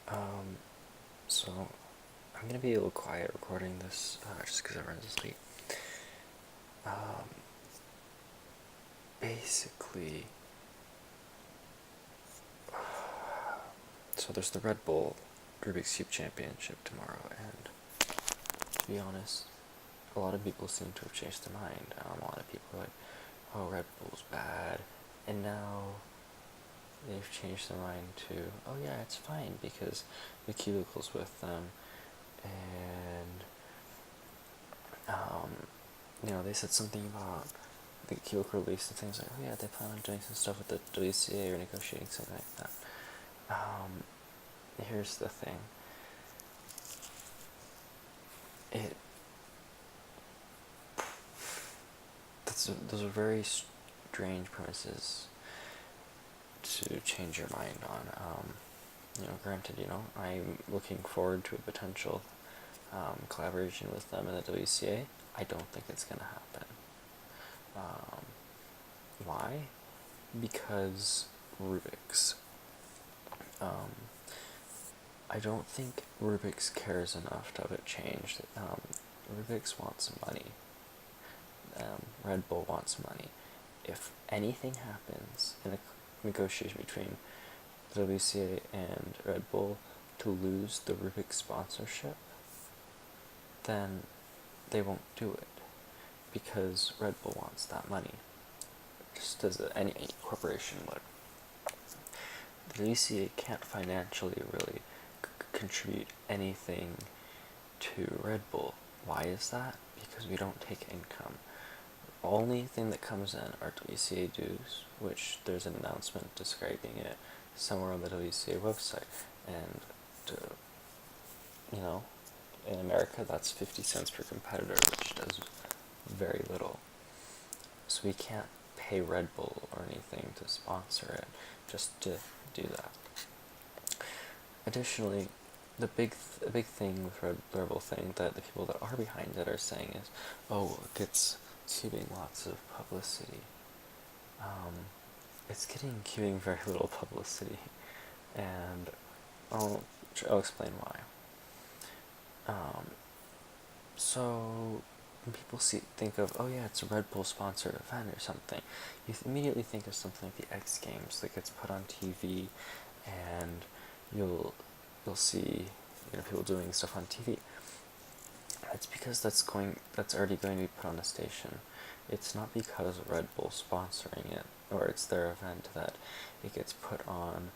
Um, so I'm gonna be a little quiet recording this just because everyone's asleep. Um, basically, so there's the Red Bull Rubik's Cube Championship tomorrow, and to be honest, a lot of people seem to have changed their mind. A lot of people are like, "Oh, Red Bull's bad," and now they've changed their mind to, "Oh yeah, it's fine because the cubicles with them," and they said something about the cubicle release and things like, "Oh yeah, they plan on doing some stuff with the WCA or negotiating something like that." Um, here's the thing. It those are very strange premises to change your mind on. Granted, I'm looking forward to a potential collaboration with them in the WCA. I don't think it's gonna happen. Um, why? Because Rubik's. Um, I don't think Rubik's cares enough to have it changed. Rubik's wants money. Red Bull wants money. If anything happens in a negotiation between the WCA and Red Bull to lose the Rubik's sponsorship, then they won't do it because Red Bull wants that money, just as any corporation would. The WCA can't financially really contribute anything to Red Bull. Why is that? Because we don't take income. The only thing that comes in are WCA dues, which there's an announcement describing it somewhere on the WCA website. And, in America, that's 50 cents per competitor, which does very little. So we can't pay Red Bull or anything to sponsor it, just to do that. Additionally, the big thing with Red Bull thing that the people that are behind it are saying is, oh, it's giving lots of publicity. It's giving very little publicity, and I'll explain why. So when people think of, oh yeah, it's a Red Bull sponsored event or something, you immediately think of something like the X Games that gets put on TV, and you'll see people doing stuff on TV. It's because that's already going to be put on a station. It's not because Red Bull's sponsoring it or it's their event that it gets put on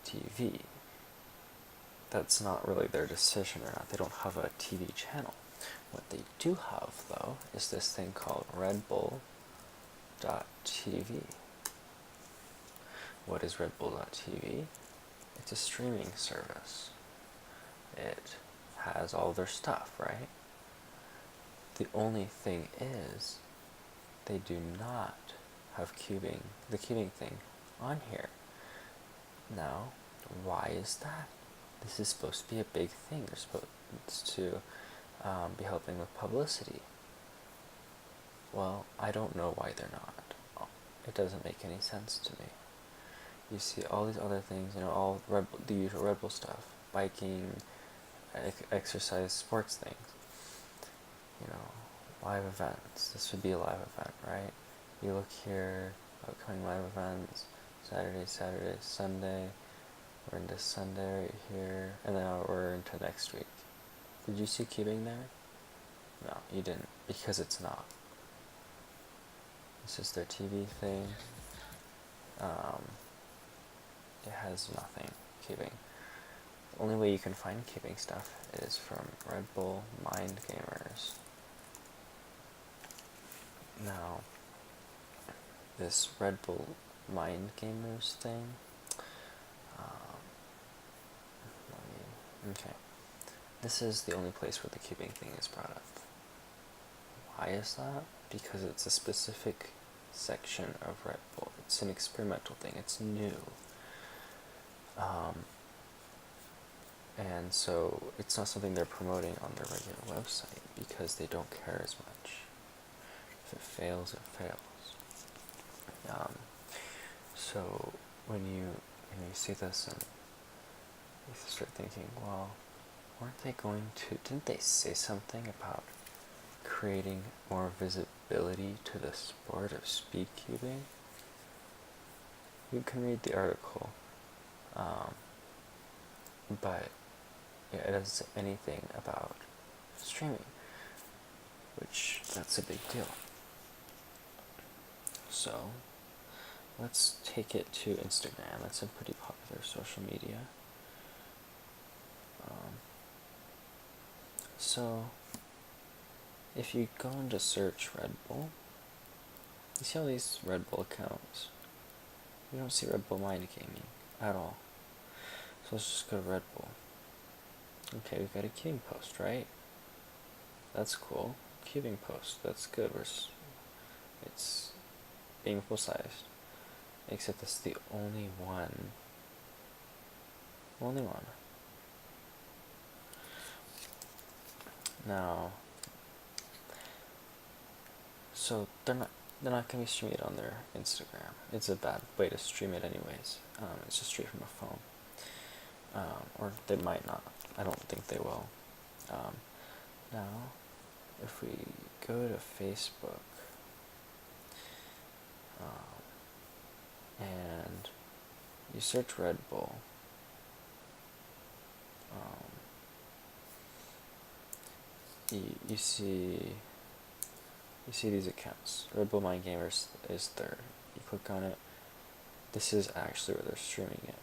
TV. That's not really their decision or not. They don't have a TV channel. What they do have, though, is this thing called Red Bull.tv. What is Red Bull.tv? It's a streaming service. It has all their stuff, right? The only thing is, they do not have the cubing thing on here. Now, why is that? This is supposed to be a big thing. They're supposed to be helping with publicity. Well, I don't know why they're not. It doesn't make any sense to me. You see all these other things, all the usual Red Bull stuff, biking, exercise, sports things. Live events. This would be a live event, right? You look here, upcoming live events, Saturday, Sunday. We're into Sunday right here, and now we're into next week. Did you see cubing there? No, you didn't, because it's not. This is their TV thing. It has nothing cubing. The only way you can find cubing stuff is from Red Bull Mind Gamers. Now, this Red Bull Mind Gamers thing, okay, this is the only place where the cubing thing is brought up. Why is that? Because it's a specific section of Red Bull. It's an experimental thing. It's new. And so it's not something they're promoting on their regular website because they don't care as much. If it fails, it fails. So when you see this and you start thinking, well, weren't they going to, didn't they say something about creating more visibility to the sport of speed cubing? You can read the article, but yeah, it doesn't say anything about streaming, which that's a big deal. So let's take it to Instagram. That's a pretty popular social media. So if you go into search Red Bull, you see all these Red Bull accounts. You don't see Red Bull Mind Gaming at all. So let's just go to Red Bull. Okay, we've got a cubing post, right? That's cool. Cubing post, that's good. It's being full-sized. Except it's the only one. Only one. Now, so they're not gonna be streaming it on their Instagram. It's a bad way to stream it anyways. It's just straight from a phone. Or they might not. I don't think they will. Now, if we go to Facebook, and you search Red Bull, you see these accounts. Red Bull Mind Gamers is third. You click on it. This is actually where they're streaming it.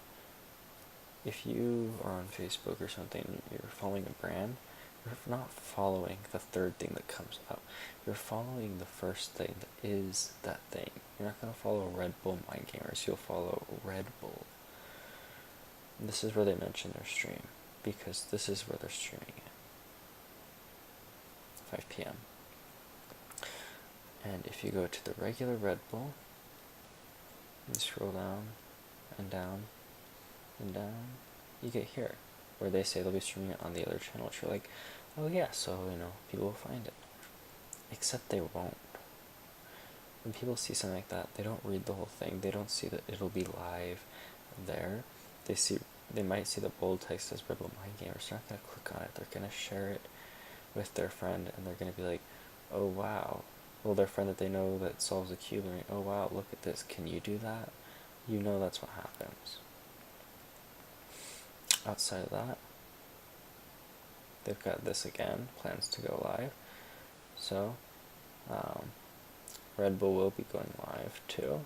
If you are on Facebook or something, you're following a brand, you're not following the third thing that comes up. You're following the first thing that is that thing. You're not going to follow Red Bull Mind Gamers. You'll follow Red Bull. And this is where they mention their stream, because this is where they're streaming it. 5 p.m. And if you go to the regular Red Bull, you scroll down and down and down, you get here, where they say they'll be streaming it on the other channel, which you're like, oh yeah, so, people will find it. Except they won't. When people see something like that, they don't read the whole thing. They don't see that it'll be live there. They might see the bold text as Red Bull Mind Gamers. They're not going to click on it. They're going to share it with their friend, and they're going to be like, oh wow. Well, their friend that they know that solves a cube, and like, oh wow, look at this. Can you do that? That's what happens. Outside of that, they've got this again, plans to go live. So, Red Bull will be going live too.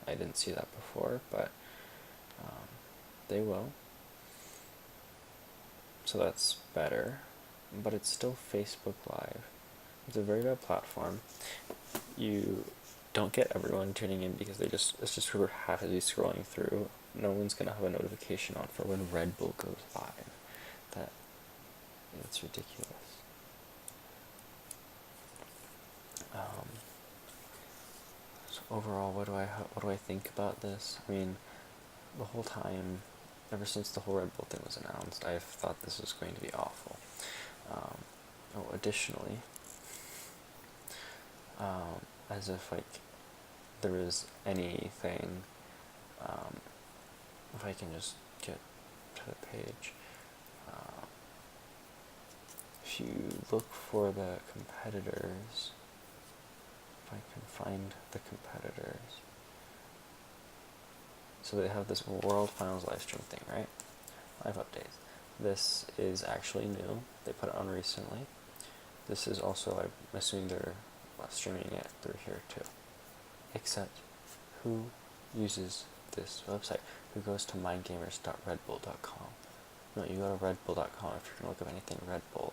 I didn't see that before, but they will. So that's better, but it's still Facebook Live. It's a very bad platform. You don't get everyone tuning in because it's just whoever happens to be scrolling through. No one's gonna have a notification on for when Red Bull goes live. That's ridiculous. So overall, what do I think about this? I mean, the whole time, ever since the whole Red Bull thing was announced, I've thought this was going to be awful. Additionally, as if there is anything, if I can just get to the page, if you look for the competitors, if I can find the competitors, so they have this World Finals live stream thing, right? Live updates. This is actually new. They put it on recently. This is also, I'm assuming they're streaming it through here too. Except, who uses this website? Who goes to mindgamers.redbull.com? No, you go to redbull.com if you're going to look up anything Red Bull.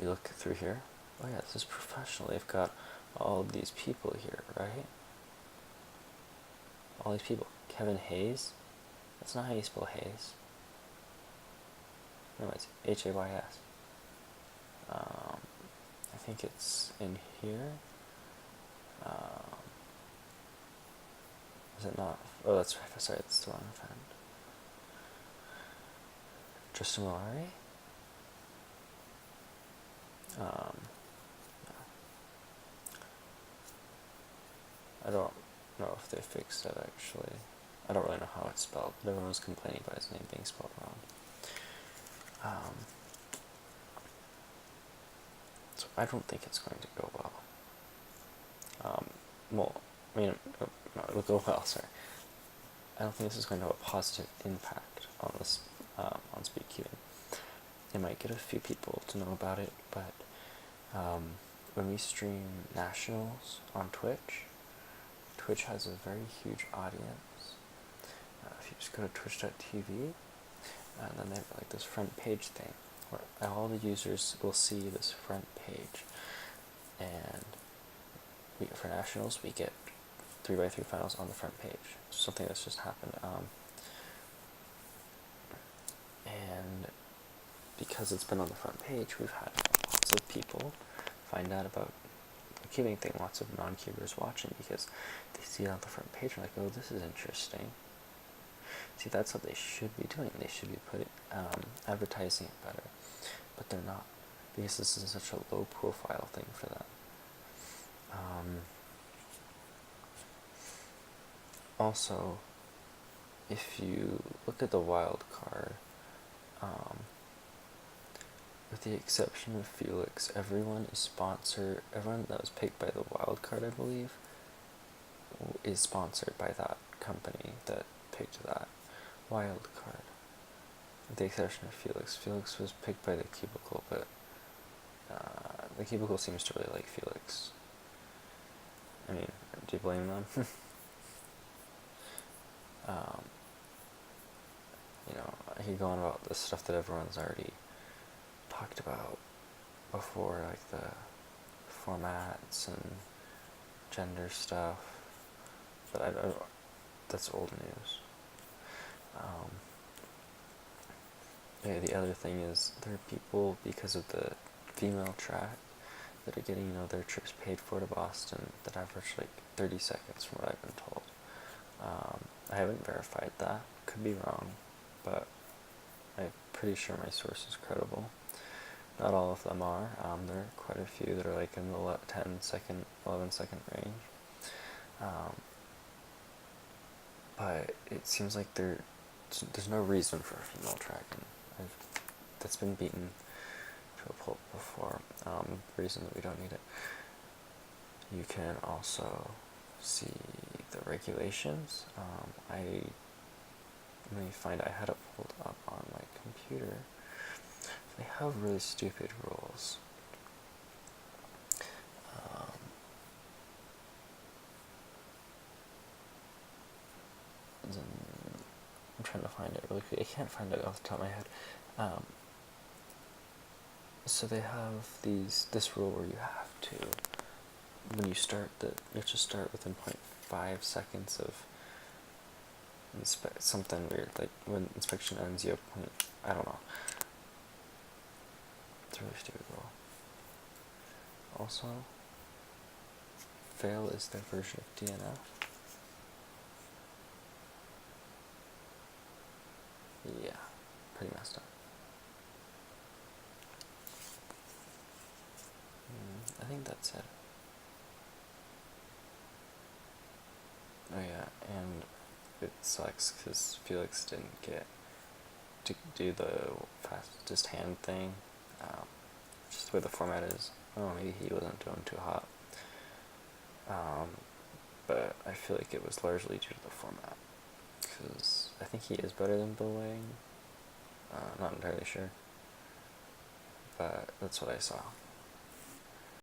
You look through here. Oh yeah, this is professional. They've got all of these people here, right? All these people. Kevin Hayes? That's not how you spell Hayes. No, it's Hays. I think it's in here. Is it not? Oh, that's right. Sorry, that's the wrong friend. Tristan Malari? No. I don't know if they fixed that actually. I don't really know how it's spelled, but everyone was complaining about his name being spelled wrong. So I don't think it's going to go well. Well, I mean, no, it'll go well, sorry. I don't think this is going to have a positive impact on this, on speed cubing. It might get a few people to know about it, but when we stream nationals on Twitch, Twitch has a very huge audience. If you just go to twitch.tv, and then they have like this front page thing, where all the users will see this front page, and for nationals we get 3x3 finals on the front page. Something that's just happened, and because it's been on the front page, we've had lots of people find out about the cubing thing, lots of non-cubers watching because they see it on the front page and like, oh, this is interesting. See, that's what they should be doing. They should be advertising it better, but they're not, because this is such a low-profile thing for them. Also, if you look at the wild card, with the exception of Felix, everyone that was picked by the wild card, I believe, is sponsored by that company that picked that wild card. With the exception of Felix. Felix was picked by the Cubicle, but the Cubicle seems to really like Felix. I mean, do you blame them? You know, I could go on about the stuff that everyone's already talked about before, like the formats and gender stuff, but that's old news. Yeah, the other thing is there are people, because of the female track, that are getting, you know, their trips paid for to Boston that average like 30 seconds from what I've been told. I haven't verified that, could be wrong, but I'm pretty sure my source is credible. Not all of them are. There are quite a few that are like in the 10-second, 11-second range. But it seems like there's no reason for a female track, and that's been beaten to a pulp before. The reason that we don't need it. You can also see the regulations. Let me find, I had it pulled up on my computer. They have really stupid rules. I'm trying to find it really quick. I can't find it off the top of my head. So they have this rule where you have to, when you start, you have to start within 0.5 seconds of something weird, like when inspection ends you have I don't know. It's a really stupid rule. Also, fail is their version of DNF. Yeah, pretty messed up. I think that's it. Oh yeah, and it sucks because Felix didn't get to do the fastest hand thing. Just the way the format is. Oh, maybe he wasn't doing too hot. But I feel like it was largely due to the format, because I think he is better than Bill Wang. Not entirely sure, but that's what I saw.